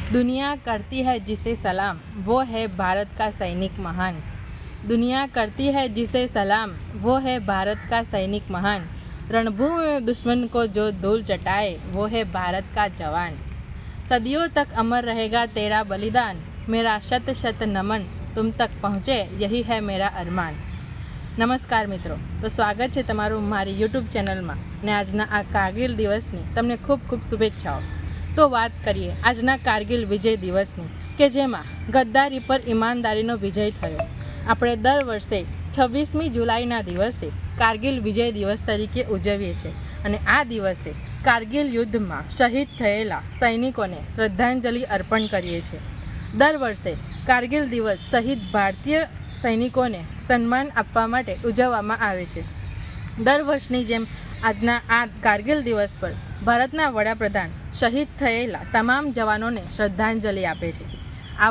दुनिया करती है जिसे सलाम, वो है भारत का सैनिक महान। दुनिया करती है जिसे सलाम, वो है भारत का सैनिक महान। रणभूमि में दुश्मन को जो धूल चटाए, वो है भारत का जवान। सदियों तक अमर रहेगा तेरा बलिदान, मेरा शत शत नमन तुम तक पहुँचे, यही है मेरा अरमान। नमस्कार मित्रों, तो स्वागत है तमारू मारी यूट्यूब चैनल में ने आजना आ कारगिल दिवसनी तमने खूब खूब शुभेच्छाओं। तो बात करिए आजना कारगिल विजय दिवसनी के जेमा गद्दारी पर ईमानदारीनो विजय थयो। આપણે દર વર્ષે 26મી જુલાઈના દિવસે કારગિલ વિજય દિવસ તરીકે ઉજવીએ છીએ અને આ દિવસે કારગિલ યુદ્ધમાં શહીદ થયેલા સૈનિકોને શ્રદ્ધાંજલિ અર્પણ કરીએ છીએ। દર વર્ષે કારગિલ દિવસ શહીદ ભારતીય સૈનિકોને સન્માન આપવા માટે ઉજવવામાં આવે છે। દર વર્ષની જેમ આજના આ કારગિલ દિવસ પર ભારતના વડાપ્રધાન શહીદ થયેલા તમામ જવાનોને શ્રદ્ધાંજલિ આપે છે। આ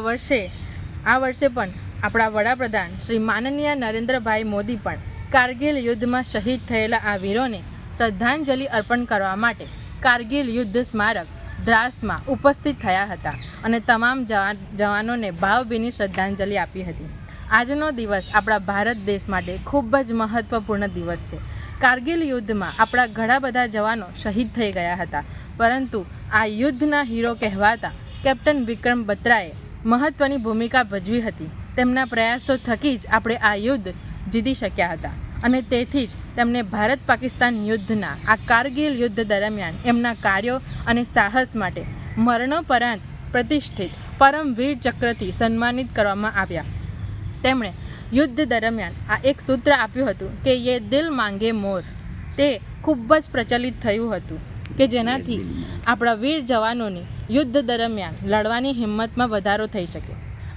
વર્ષે પણ આપણા વડાપ્રધાન શ્રી માનનીય નરેન્દ્રભાઈ મોદી પણ કારગિલ યુદ્ધમાં શહીદ થયેલા આ વીરોને શ્રદ્ધાંજલિ અર્પણ કરવા માટે કારગિલ યુદ્ધ સ્મારક દ્રાસમાં ઉપસ્થિત થયા હતા અને તમામ જવાનોને ભાવભીની શ્રદ્ધાંજલિ આપી હતી। આજનો દિવસ આપણા ભારત દેશ માટે ખૂબ જ મહત્વપૂર્ણ દિવસ છે। કારગિલ યુદ્ધમાં આપણા ઘણા બધા જવાનો શહીદ થઈ ગયા હતા, પરંતુ આ યુદ્ધના હીરો કહેવાતા કેપ્ટન વિક્રમ બત્રાએ મહત્વની ભૂમિકા ભજવી હતી। તેમના પ્રયાસો થકી જ આપણે આ યુદ્ધ જીતી શક્યા હતા અને તેથી જ તેમને ભારત પાકિસ્તાન યુદ્ધના આ કારગિલ યુદ્ધ દરમિયાન એમના કાર્યો અને સાહસ માટે મરણોપરાંત પ્રતિષ્ઠિત પરમવીર ચક્રથી સન્માનિત કરવામાં આવ્યા। તેમણે યુદ્ધ દરમિયાન આ એક સૂત્ર આપ્યું હતું કે યે દિલ માંગે મોર, તે ખૂબ જ પ્રચલિત થયું હતું કે જેનાથી આપણા વીર જવાનોની યુદ્ધ દરમિયાન લડવાની હિંમતમાં વધારો થઈ શકે।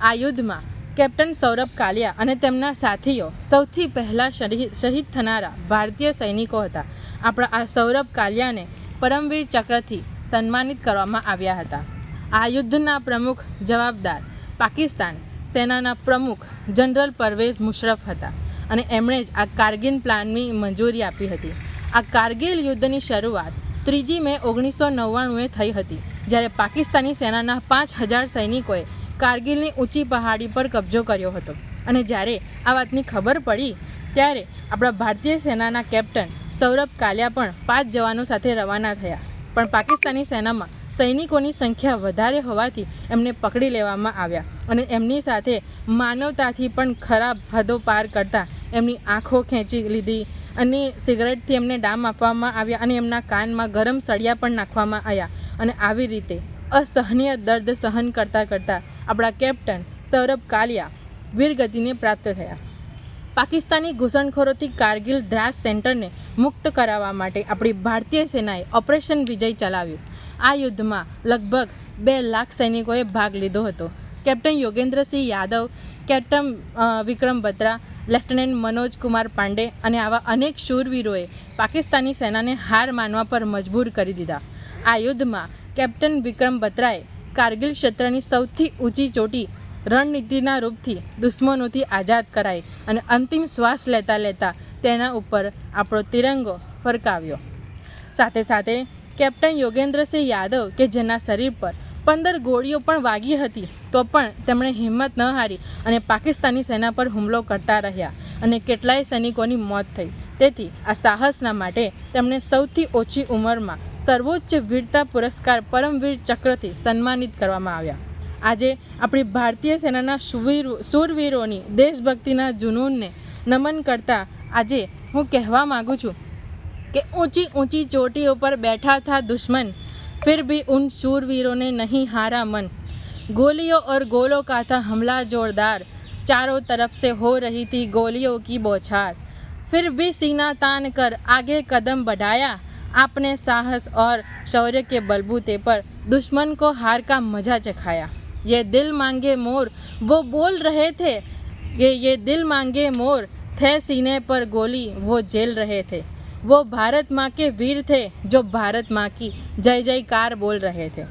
આ યુદ્ધમાં કેપ્ટન સૌરભ કાલિયા અને તેમના સાથીઓ સૌથી પહેલાં શહીદ થનારા ભારતીય સૈનિકો હતા। આપણા આ સૌરભ કાલિયાને પરમવીર ચક્રથી સન્માનિત કરવામાં આવ્યા હતા। આ યુદ્ધના પ્રમુખ જવાબદાર પાકિસ્તાન સેનાના પ્રમુખ જનરલ પરવેઝ મુશરફ હતા અને એમણે જ આ કારગિલ પ્લાનની મંજૂરી આપી હતી। આ કારગિલ યુદ્ધની શરૂઆત 3 મે 1999 થઈ હતી, જ્યારે પાકિસ્તાની સેનાના 5000 સૈનિકોએ કારગિલની ઊંચી પહાડી પર કબજો કર્યો હતો અને જ્યારે આ વાતની ખબર પડી ત્યારે આપણા ભારતીય સેનાના કેપ્ટન સૌરભ કાલિયા પણ 5 જવાનો સાથે રવાના થયા, પણ પાકિસ્તાની સેનામાં સૈનિકોની સંખ્યા વધારે હોવાથી એમને પકડી લેવામાં આવ્યા અને એમની સાથે માનવતાથી પણ ખરાબ હદો પાર કરતા એમની આંખો ખેંચી લીધી અને સિગરેટથી એમને ડામ આપવામાં આવ્યા અને એમના કાનમાં ગરમ સળિયા પણ નાખવામાં આવ્યા અને આવી રીતે असहनीय दर्द सहन करता करता अपना कैप्टन सौरभ कालिया वीरगति प्राप्त थया। पाकिस्तानी घूसणखोरों कारगिल द्रास सेंटर ने मुक्त करावा माटे अपनी भारतीय सेनाए ऑपरेशन विजय चलाव्યું। आ युद्ध में लगभग 2 लाख सैनिकों भाग लीधो हतो। कैप्टन योगेंद्र सिंह यादव, कैप्टन विक्रम बत्रा, लेफ्टनન્ટ मनोज कुमार पांडे અને આવા અનેક શૂરવીરોએ પાકિસ્તાની સેનાને હાર માનવા પર મજબૂર કરી દીધા। આ યુદ્ધમાં कैप्टन विक्रम बत्राए कारगिल क्षेत्रनी सौथी ऊँची चोटी रणनीतिना रूपथी दुश्मनोथी आजाद कराई अने अंतिम श्वास लेता लेता तेना उपर आपणो तिरंगो फरकाव्यो। साथे साथे कैप्टन योगेंद्र सिंह यादव के जेना शरीर पर 15 गोळीओ पण वागी हती तो पण तेमणे हिम्मत न हारी अने पाकिस्तानी सेना पर हुमलो करता रह्या अने केटलाय सैनिकोनी मौत थई। तेथी आ साहसना माटे तेमणे सौथी ओછી उंमरमां सर्वोच्च वीरता पुरस्कार परमवीर चक्रથી સન્માનિત કરવામાં આવ્યા। આજે આપણી ભારતીય સેનાના શૂરવીરોની દેશભક્તિના જુનૂનને નમન કરતા આજે હું કહેવા માગું છું કે ऊंची ऊंची चोटियों पर बैठा था दुश्मन, फिर भी उन शूरवीरों ने नहीं हारा मन। गोलियों और गोलों का था हमला जोरदार, चारों तरफ से हो रही थी गोलियों की बौछार, फिर भी सीना तान कर आगे कदम बढ़ाया, आपने साहस और शौर्य के बलबूते पर दुश्मन को हार का मजा चखाया। ये दिल मांगे मोर वो बोल रहे थे, ये दिल मांगे मोर थे सीने पर गोली वो झेल रहे थे। वो भारत माँ के वीर थे जो भारत माँ की जय जयकार बोल रहे थे।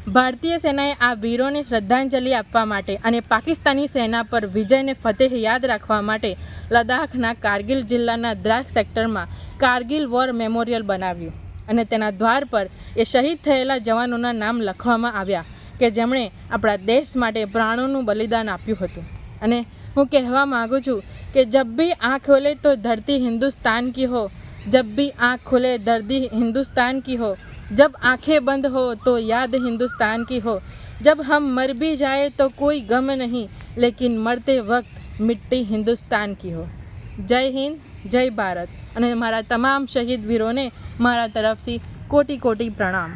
भारतीय सेनाए आ वीरोने श्रद्धांजलि आपवा माटे अने पाकिस्तानी सेना पर विजयने फतेह याद राखवा माटे लद्दाखना कारगिल जिल्लाना द्रास सेक्टरमां कारगिल वॉर मेमोरियल बनाव्युं अने तेना द्वार पर ए शहीद थयेला जवानोना नाम लखवामां आव्या કે જેમણે આપણા દેશ માટે પ્રાણોનું બલિદાન આપ્યું હતું। અને હું કહેવા માગું છું કે જબ ભી આँख ખોલે તો ધરતી हिंदुस्तान की हो, जब भी आँख खुले धरती हिंदुस्तान की हो, जब आँखें बंद हो तो याद हिंदुस्तान की हो, जब हम मर भी जाए तो कोई गम नहीं, लेकिन मरते वक्त मिट्टी हिंदुस्तान की हो। जय हिंद, जय भारत। અને મારા તમામ શહીદ વીરોને મારા તરફથી કોટી કોટી પ્રણામ।